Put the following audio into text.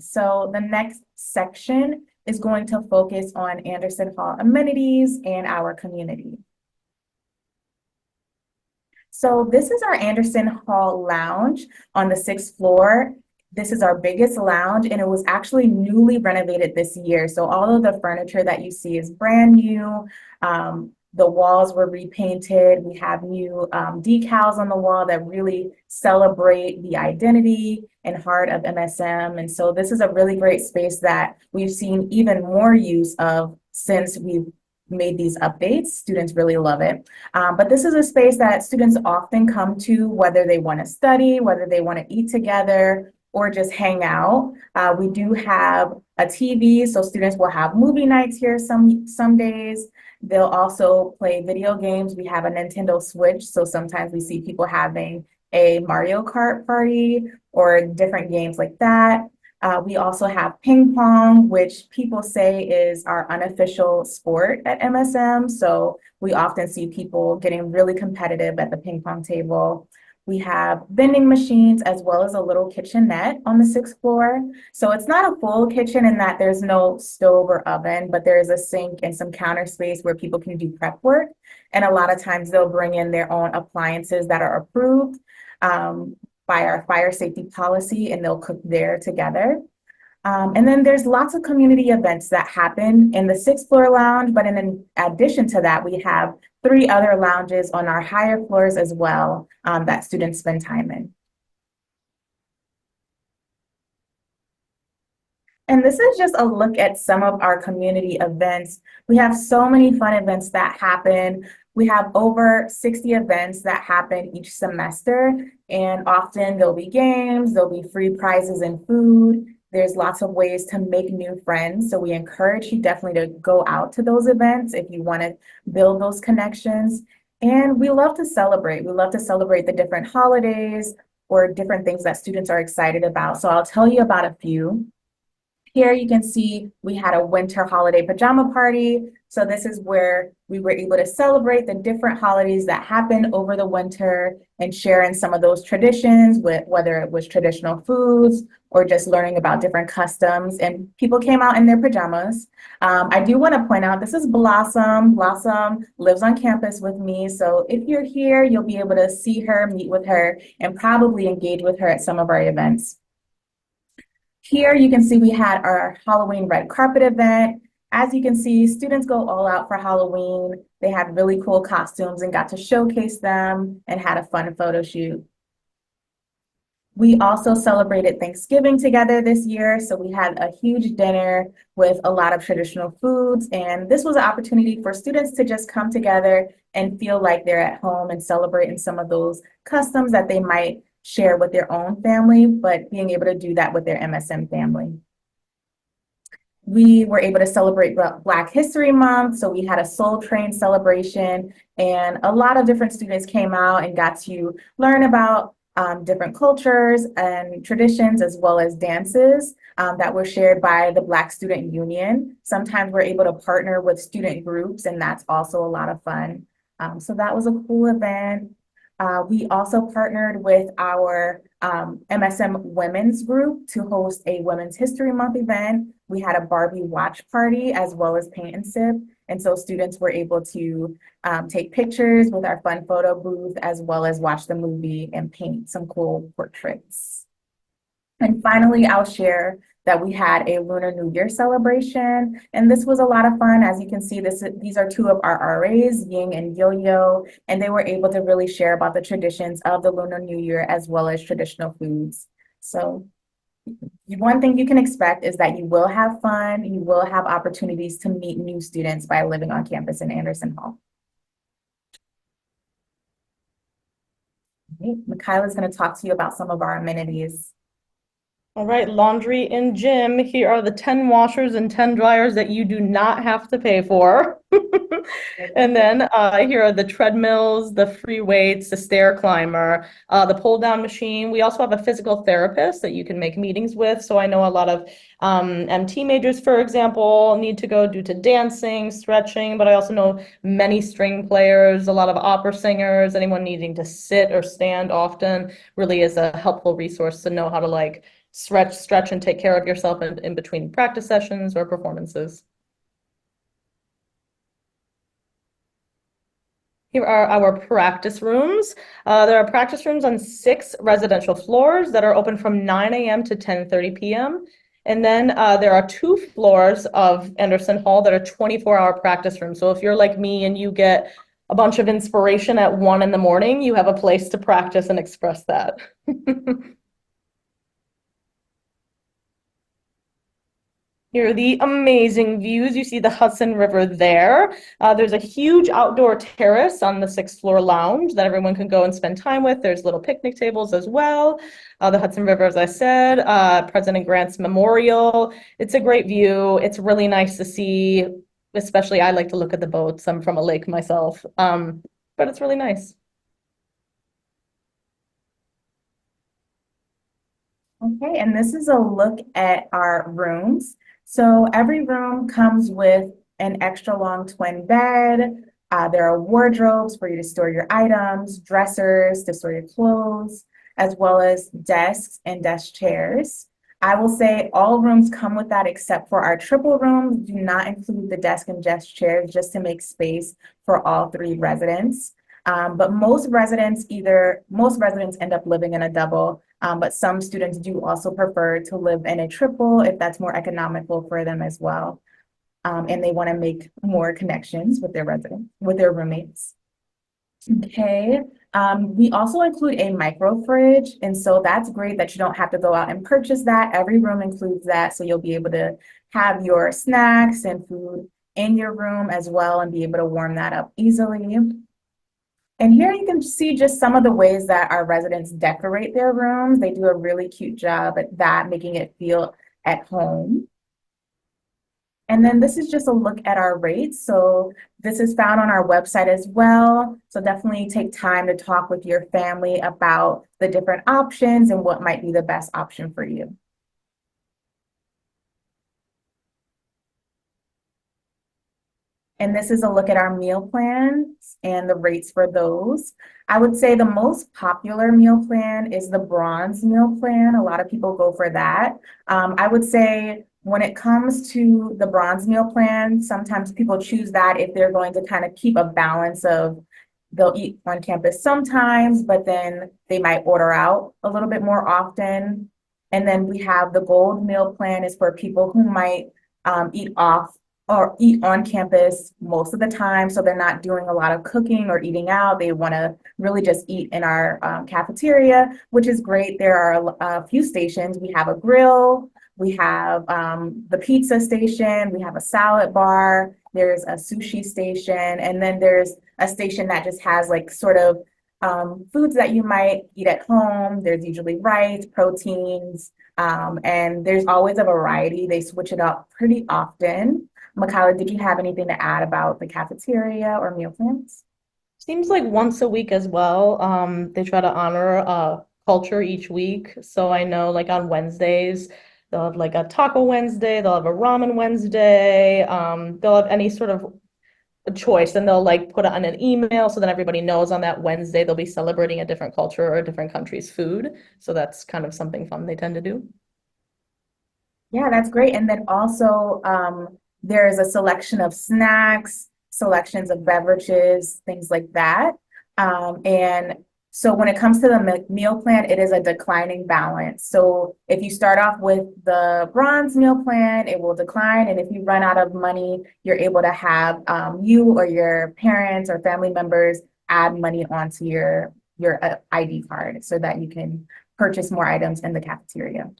So the next section is going to focus on Anderson Hall amenities and our community. So this is our Anderson Hall Lounge on the 6th floor. This is our biggest lounge, and it was actually newly renovated this year. So all of the furniture that you see is brand new. The walls were repainted. We have new decals on the wall that really celebrate the identity and heart of MSM. And so this is a really great space that we've seen even more use of since we've made these updates. Students really love it. But this is a space that students often come to, whether they want to study, whether they want to eat together, or just hang out. We do have a TV, so students will have movie nights here some days. They'll also play video games. We have a Nintendo Switch, so sometimes we see people having a Mario Kart party or different games like that. We also have ping pong, which people say is our unofficial sport at MSM. So we often see people getting really competitive at the ping pong table. We have vending machines as well as a little kitchenette on the 6th floor. So it's not a full kitchen in that there's no stove or oven, but there is a sink and some counter space where people can do prep work. And a lot of times they'll bring in their own appliances that are approved by our fire safety policy, and they'll cook there together. And then there's lots of community events that happen in the 6th floor lounge, but in addition to that, we have 3 other lounges on our higher floors as well that students spend time in. And this is just a look at some of our community events. We have so many fun events that happen. We have over 60 events that happen each semester, and often there'll be games, there'll be free prizes and food. There's lots of ways to make new friends. So we encourage you definitely to go out to those events if you want to build those connections. And we love to celebrate. We love to celebrate the different holidays or different things that students are excited about. So I'll tell you about a few. Here you can see we had a winter holiday pajama party. So this is where we were able to celebrate the different holidays that happened over the winter and share in some of those traditions, with whether it was traditional foods or just learning about different customs. And people came out in their pajamas. I do want to point out this is Blossom. Blossom lives on campus with me. So if you're here, you'll be able to see her, meet with her, and probably engage with her at some of our events. Here you can see we had our Halloween red carpet event. As you can see, students go all out for Halloween. They had really cool costumes and got to showcase them and had a fun photo shoot. We also celebrated Thanksgiving together this year. So we had a huge dinner with a lot of traditional foods. And this was an opportunity for students to just come together and feel like they're at home and celebrate in some of those customs that they might share with their own family, but being able to do that with their MSM family. We were able to celebrate Black History Month, so we had a Soul Train celebration, and a lot of different students came out and got to learn about different cultures and traditions, as well as dances that were shared by the Black Student Union. Sometimes we're able to partner with student groups, and that's also a lot of fun. So that was a cool event. We also partnered with our MSM Women's Group to host a Women's History Month event. We had a Barbie watch party as well as paint and sip. And so students were able to take pictures with our fun photo booth as well as watch the movie and paint some cool portraits. And finally, I'll share that we had a Lunar New Year celebration, and this was a lot of fun. As you can see, these are 2 of our RAs, Ying and Yo-Yo, and they were able to really share about the traditions of the Lunar New Year as well as traditional foods. So one thing you can expect is that you will have fun, you will have opportunities to meet new students by living on campus in Anderson Hall. Okay, Michaela is going to talk to you about some of our amenities. All right, laundry and gym. Here are the 10 washers and 10 dryers that you do not have to pay for. And then here are the treadmills, the free weights, the stair climber, the pull down machine. We also have a physical therapist that you can make meetings with. So I know a lot of MT majors, for example, need to go due to dancing, stretching, but I also know many string players, a lot of opera singers, anyone needing to sit or stand often really is a helpful resource to know how to stretch and take care of yourself in between practice sessions or performances. Here are our practice rooms. There are practice rooms on 6 residential floors that are open from 9 a.m. to 10:30 p.m. And then there are 2 floors of Andersen Hall that are 24-hour practice rooms. So if you're like me and you get a bunch of inspiration at 1 in the morning, you have a place to practice and express that. Here are the amazing views. You see the Hudson River there. There's a huge outdoor terrace on the 6th floor lounge that everyone can go and spend time with. There's little picnic tables as well. The Hudson River, as I said, President Grant's Memorial. It's a great view. It's really nice to see, especially I like to look at the boats. I'm from a lake myself, but it's really nice. Okay, and this is a look at our rooms. So every room comes with an extra long twin bed. There are wardrobes for you to store your items, dressers to store your clothes, as well as desks and desk chairs. I will say all rooms come with that except for our triple rooms do not include the desk and desk chairs just to make space for all 3 residents. But most residents end up living in a double, but some students do also prefer to live in a triple if that's more economical for them as well. And they want to make more connections with their roommates. Okay. We also include a micro fridge, and so that's great that you don't have to go out and purchase that. Every room includes that, so you'll be able to have your snacks and food in your room as well and be able to warm that up easily. And here you can see just some of the ways that our residents decorate their rooms. They do a really cute job at that, making it feel at home. And then this is just a look at our rates. So this is found on our website as well. So definitely take time to talk with your family about the different options and what might be the best option for you. And this is a look at our meal plans and the rates for those. I would say the most popular meal plan is the bronze meal plan. A lot of people go for that. I would say when it comes to the bronze meal plan, sometimes people choose that if they're going to kind of keep a balance of they'll eat on campus sometimes, but then they might order out a little bit more often. And then we have the gold meal plan is for people who might eat off or eat on campus most of the time. So they're not doing a lot of cooking or eating out. They want to really just eat in our cafeteria, which is great. There are a few stations. We have a grill, we have the pizza station, we have a salad bar, there's a sushi station, and then there's a station that just has like sort of foods that you might eat at home. There's usually rice, proteins, and there's always a variety. They switch it up pretty often. Makala, did you have anything to add about the cafeteria or meal plans? Seems like once a week as well. They try to honor culture each week. So I know like on Wednesdays, they'll have like a taco Wednesday, they'll have a ramen Wednesday, they'll have any sort of a choice, and they'll like put it on an email so that everybody knows on that Wednesday they'll be celebrating a different culture or a different country's food. So that's kind of something fun they tend to do. Yeah, that's great. And then also, there's a selection of snacks, selections of beverages, things like that. And so when it comes to the meal plan, it is a declining balance. So if you start off with the bronze meal plan, it will decline. And if you run out of money, you're able to have you or your parents or family members add money onto your ID card so that you can purchase more items in the cafeteria.